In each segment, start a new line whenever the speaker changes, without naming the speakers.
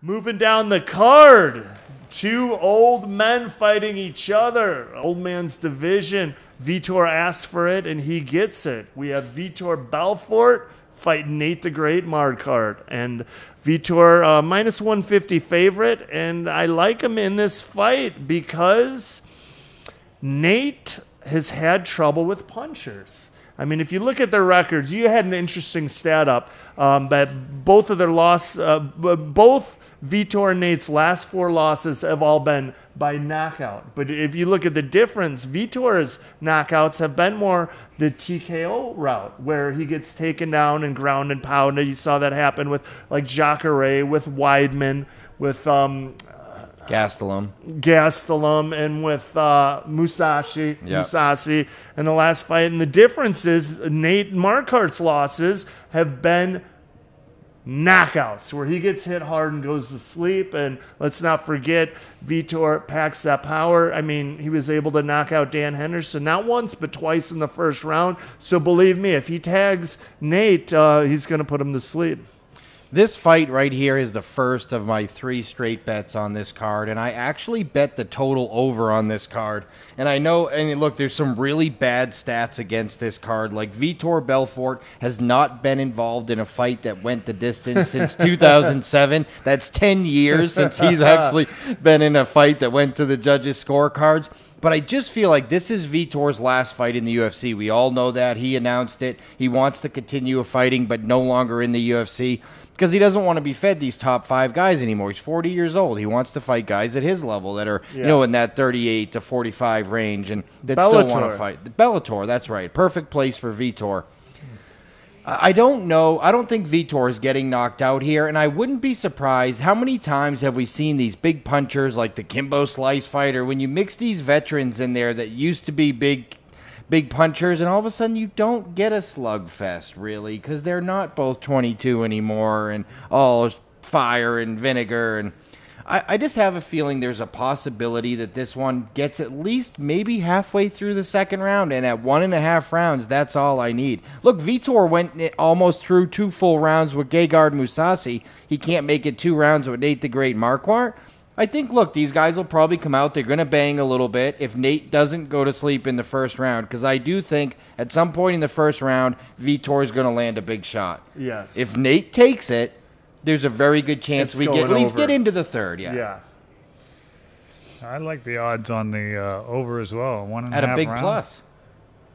Moving down the card, two old men fighting each other. Old man's division. Vitor asks for it, and he gets it. We have Vitor Belfort fighting Nate the Great Marquardt. And Vitor, minus 150 favorite, and I like him in this fight because Nate has had trouble with punchers. I mean, if you look at their records, you had an interesting stat up that both of their both Vitor and Nate's last 4 losses have all been by knockout. But if you look at the difference, Vitor's knockouts have been more the TKO route, where he gets taken down and ground and pounded. You saw that happen with like Jacare, with Weidman, with Gastelum, and with Musashi in the last fight. And the difference is Nate Marquardt's losses have been knockouts, where he gets hit hard and goes to sleep. And let's not forget, Vitor packs that power. I mean, he was able to knock out Dan Henderson not once but twice in the first round. So believe me, if he tags Nate, he's going to put him to sleep.
This fight right here is the first of my 3 straight bets on this card, and I actually bet the total over on this card. And I know, and look, there's some really bad stats against this card. Like Vitor Belfort has not been involved in a fight that went the distance since 2007. That's 10 years since he's actually been in a fight that went to the judges' scorecards. But I just feel like this is Vitor's last fight in the UFC. We all know that. He announced it. He wants to continue fighting, but no longer in the UFC, because he doesn't want to be fed these top 5 guys anymore. He's 40 years old. He wants to fight guys at his level that are, in that 38 to 45 range, and that still want to fight. Bellator, that's right. Perfect place for Vitor. I don't know. I don't think Vitor is getting knocked out here, and I wouldn't be surprised. How many times have we seen these big punchers like the Kimbo Slice fighter, when you mix these veterans in there that used to be big punchers, and all of a sudden you don't get a slugfest, really, because they're not both 22 anymore and all fire and vinegar. And I just have a feeling there's a possibility that this one gets at least maybe halfway through the second round, and at 1.5 rounds, that's all I need. Look, Vitor went almost through 2 full rounds with Gegard Mousasi. He can't make it 2 rounds with Nate the Great Marquardt. I think, look, these guys will probably come out. They're going to bang a little bit if Nate doesn't go to sleep in the first round, because I do think at some point in the first round, Vitor is going to land a big shot.
Yes.
If Nate takes it, there's a very good chance we at least get into the third. Yeah.
I like the odds on the over as well. 1.5
at a big
rounds,
plus.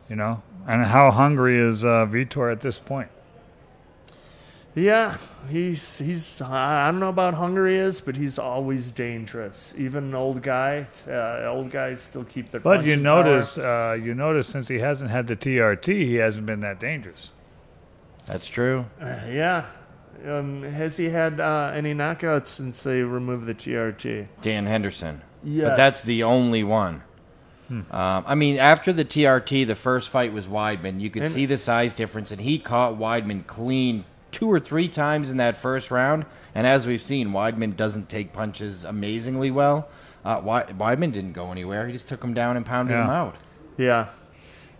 And how hungry is Vitor at this point?
Yeah, he's I don't know about hungry is, but he's always dangerous. Even an old guy, old guys still keep their.
But you notice since he hasn't had the TRT, he hasn't been that dangerous.
That's true.
Yeah. Has he had any knockouts since they removed the TRT?
Dan Henderson.
Yes.
But that's the only one. I mean, after the TRT, the first fight was Weidman. You could see the size difference, and he caught Weidman clean 2 or 3 times in that first round. And as we've seen, Weidman doesn't take punches amazingly well. Weidman didn't go anywhere. He just took him down and pounded him out.
Yeah.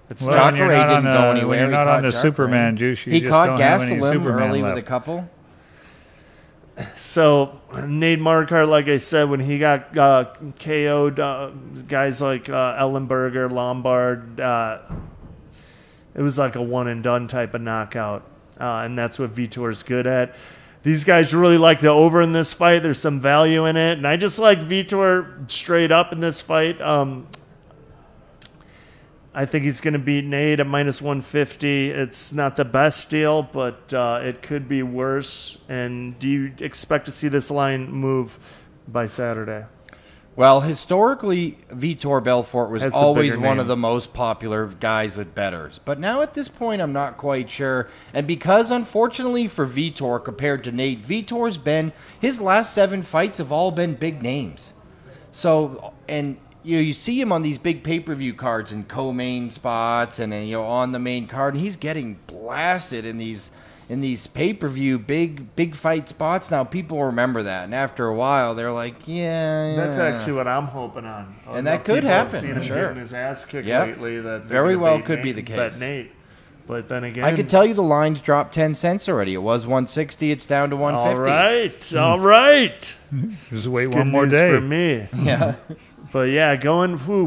Jacare didn't go anywhere.
When you're not on the Superman juice,
he caught Gastelum early with a couple.
So Nate Marquardt, like I said, when he got KO'd, guys like Ellenberger, Lombard, it was like a one-and-done type of knockout, and that's what Vitor's good at. These guys really like the over in this fight. There's some value in it, and I just like Vitor straight up in this fight. I think he's going to beat Nate at minus 150. It's not the best deal, but it could be worse. And do you expect to see this line move by Saturday?
Well, historically, Vitor Belfort was always one of the most popular guys with bettors. But now at this point, I'm not quite sure. And because, unfortunately for Vitor, compared to Nate, his last 7 fights have all been big names. So, and you see him on these big pay-per-view cards and co-main spots and on the main card, and he's getting blasted in these pay-per-view big fight spots. Now people remember that, and after a while they're like, yeah.
That's actually what I'm hoping on.
And that could happen.
I've seen him getting his ass kicked lately. That
very well could be the case.
Bet Nate. But then again,
I could tell you the line's dropped 10 cents already. It was 160. It's down to 150.
All right.
Just wait
It's
one
good
more
news
day.
for me.
Yeah.
But yeah,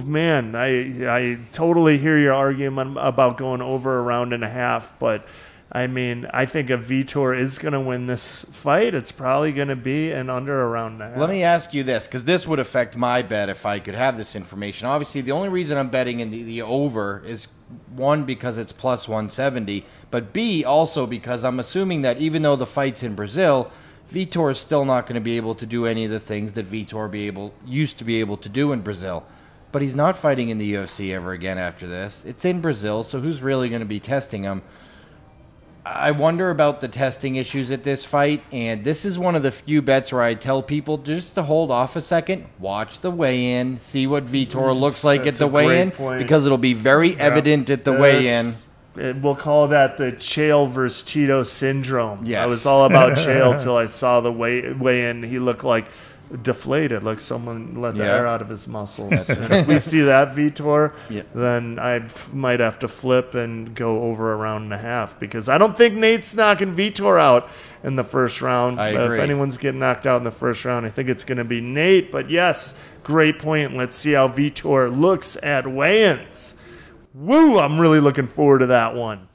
man, I totally hear your argument about going over a round and a half. But I mean, I think if Vitor is going to win this fight, it's probably going to be an under a round and a half.
Let me ask you this, because this would affect my bet if I could have this information. Obviously, the only reason I'm betting in the over is, one, because it's plus 170, but B, also because I'm assuming that even though the fight's in Brazil, Vitor is still not going to be able to do any of the things that Vitor used to be able to do in Brazil. But he's not fighting in the UFC ever again after this. It's in Brazil, so who's really going to be testing him? I wonder about the testing issues at this fight, and this is one of the few bets where I tell people just to hold off a second, watch the weigh-in, see what Vitor looks like at the weigh-in, because it'll be very evident at the weigh-in.
We'll call that the Chael versus Tito syndrome.
Yes.
I was all about Chael till I saw the weigh-in. He looked like deflated, like someone let the air out of his muscles. And if we see that Vitor, then I might have to flip and go over a round and a half, because I don't think Nate's knocking Vitor out in the first round.
I agree.
If anyone's getting knocked out in the first round, I think it's going to be Nate. But yes, great point. Let's see how Vitor looks at weigh-ins. Woo! I'm really looking forward to that one.